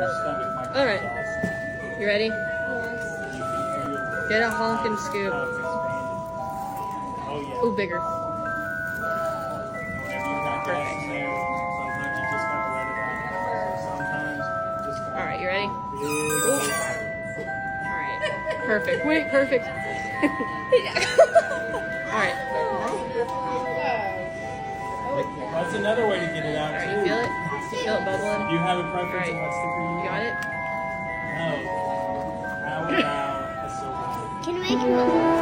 All right. You ready? Get a honk and scoop. Ooh, bigger. All right, you ready? Ooh. All right. Perfect. Wait, perfect. All right. That's another way to get it out. All right, you feel it? You feel it bubbling? Do you have a preference All on right. what sticker you You got it? No. How about a silver? Can you make it?